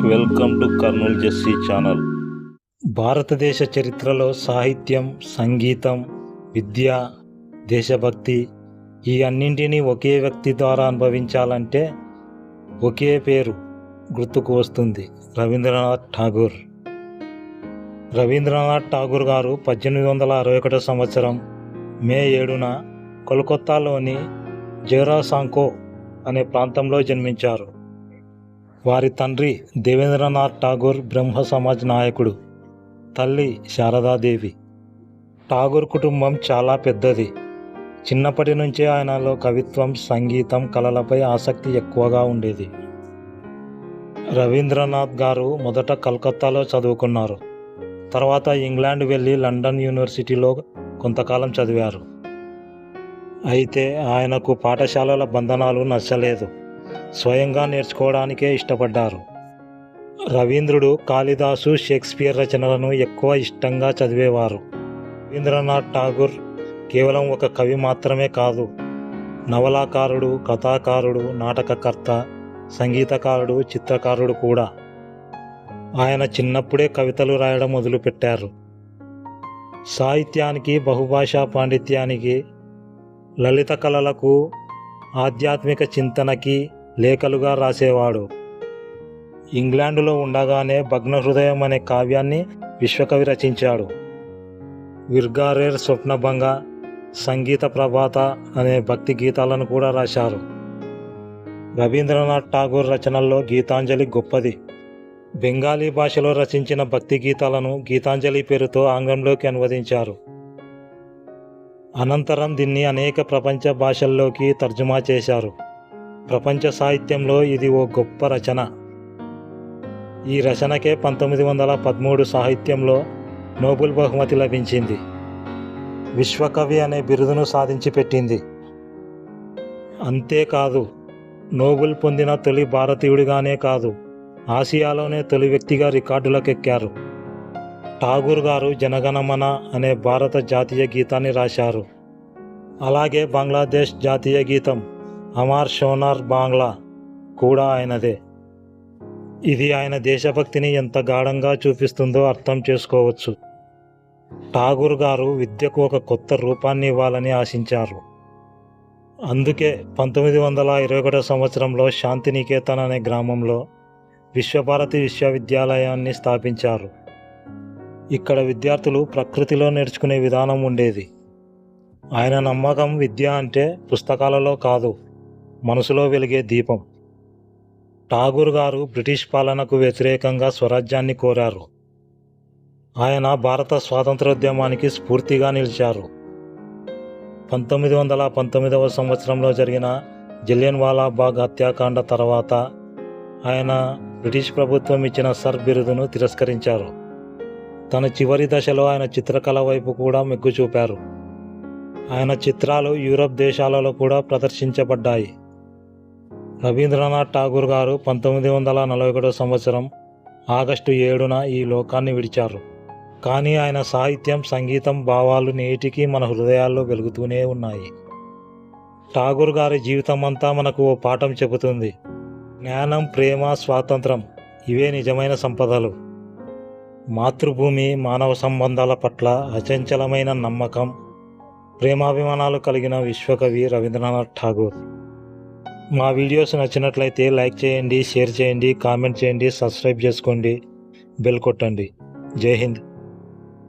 Welcome to Kurnool జెస్సీ channel. భారతదేశ చరిత్రలో సాహిత్యం, సంగీతం, విద్య, దేశభక్తి ఈ అన్నింటినీ ఒకే వ్యక్తి ద్వారా అనుభవించాలంటే ఒకే పేరు గుర్తుకు వస్తుంది: రవీంద్రనాథ్ ఠాగూర్. రవీంద్రనాథ్ ఠాగూర్ గారు 1861 సంవత్సరం మే 7న కోల్కతాలోని జోరాసాంకో అనే ప్రాంతంలో జన్మించారు. వారి తండ్రి దేవేంద్రనాథ్ ఠాగూర్ బ్రహ్మ సమాజ్ నాయకుడు, తల్లి శారదాదేవి. ఠాగూర్ కుటుంబం చాలా పెద్దది. చిన్నప్పటి నుంచే ఆయనలో కవిత్వం, సంగీతం, కళలపై ఆసక్తి ఎక్కువగా ఉండేది. రవీంద్రనాథ్ గారు మొదట కలకత్తాలో చదువుకున్నారు. తర్వాత ఇంగ్లాండ్ వెళ్ళి లండన్ యూనివర్సిటీలో కొంతకాలం చదివారు. అయితే ఆయనకు పాఠశాలల బంధనాలు నచ్చలేదు. స్వయంగా నేర్చుకోవడానికే ఇష్టపడ్డారు. రవీంద్రుడు, కాళిదాసు, షేక్స్పియర్ రచనలను ఎక్కువ ఇష్టంగా చదివేవారు. రవీంద్రనాథ్ ఠాగూర్ కేవలం ఒక కవి మాత్రమే కాదు, నవలాకారుడు, కథాకారుడు, నాటకకర్త, సంగీతకారుడు, చిత్రకారుడు కూడా. ఆయన చిన్నప్పుడే కవితలు రాయడం మొదలుపెట్టారు. సాహిత్యానికి, బహుభాషా పాండిత్యానికి, లలిత కళలకు, ఆధ్యాత్మిక చింతనకి లేఖలుగా రాసేవాడు. ఇంగ్లాండులో ఉండగానే భగ్న హృదయం అనే కావ్యాన్ని విశ్వకవి రచించాడు. విర్గారేర్ స్వప్నభంగ, సంగీత ప్రభాత అనే భక్తి గీతాలను కూడా రాశారు. రవీంద్రనాథ్ ఠాగూర్ రచనల్లో గీతాంజలి గొప్పది. బెంగాలీ భాషలో రచించిన భక్తి గీతాలను గీతాంజలి పేరుతో ఆంగ్లంలోకి అనువదించారు. అనంతరం దీన్ని అనేక ప్రపంచ భాషల్లోకి తర్జుమా చేశారు. ప్రపంచ సాహిత్యంలో ఇది ఓ గొప్ప రచన. ఈ రచనకే 1913 సాహిత్యంలో నోబెల్ బహుమతి లభించింది. విశ్వకవి అనే బిరుదును సాధించి పెట్టింది. అంతేకాదు, నోబెల్ పొందిన తొలి భారతీయుడిగానే కాదు, ఆసియాలోనే తొలి వ్యక్తిగా రికార్డులకెక్కారు. ఠాగూర్ గారు జనగణమన అనే భారత జాతీయ గీతాన్ని రాశారు. అలాగే బంగ్లాదేశ్ జాతీయ గీతం హమార్ సోనార్ బాంగ్లా కూడా ఆయనదే. ఇది ఆయన దేశభక్తిని ఎంత గాఢంగా చూపిస్తుందో అర్థం చేసుకోవచ్చు. ఠాగూర్ గారు విద్యకు ఒక కొత్త రూపాన్ని ఇవ్వాలని ఆశించారు. అందుకే 1921 సంవత్సరంలో శాంతినికేతన్ అనే గ్రామంలో విశ్వభారతి విశ్వవిద్యాలయాన్ని స్థాపించారు. ఇక్కడ విద్యార్థులు ప్రకృతిలో నేర్చుకునే విధానం ఉండేది. ఆయన నమ్మకం విద్య అంటే పుస్తకాలలో కాదు, మనసులో వెలిగే దీపం. ఠాగూర్ గారు బ్రిటిష్ పాలనకు వ్యతిరేకంగా స్వరాజ్యాన్ని కోరారు. ఆయన భారత స్వాతంత్రోద్యమానికి స్ఫూర్తిగా నిలిచారు. 1919 సంవత్సరంలో జరిగిన జలియన్వాలా బాగ్ హత్యాకాండ తర్వాత ఆయన బ్రిటిష్ ప్రభుత్వం ఇచ్చిన సర్ బిరుదును తిరస్కరించారు. తన చివరి దశలో ఆయన చిత్రకళ వైపు కూడా మొగ్గు చూపారు. ఆయన చిత్రాలు యూరప్ దేశాలలో కూడా ప్రదర్శించబడ్డాయి. రవీంద్రనాథ్ ఠాగూర్ గారు 1941 సంవత్సరం ఆగస్టు 7న ఈ లోకాన్ని విడిచారు. కానీ ఆయన సాహిత్యం, సంగీతం, భావాలు నేటికి మన హృదయాల్లో వెలుగుతూనే ఉన్నాయి. ఠాగూర్ గారి జీవితం అంతా మనకు ఓ పాఠం చెబుతుంది. జ్ఞానం, ప్రేమ, స్వాతంత్రం ఇవే నిజమైన సంపదలు. మాతృభూమి, మానవ సంబంధాల పట్ల అచంచలమైన నమ్మకం, ప్రేమాభిమానాలు కలిగిన విశ్వకవి రవీంద్రనాథ్ ఠాగూర్. మా వీడియోస్ నచ్చినట్లయితే లైక్ చేయండి, షేర్ చేయండి, కామెంట్ చేయండి, సబ్స్క్రైబ్ చేసుకోండి, బెల్ కొట్టండి. జై హింద్.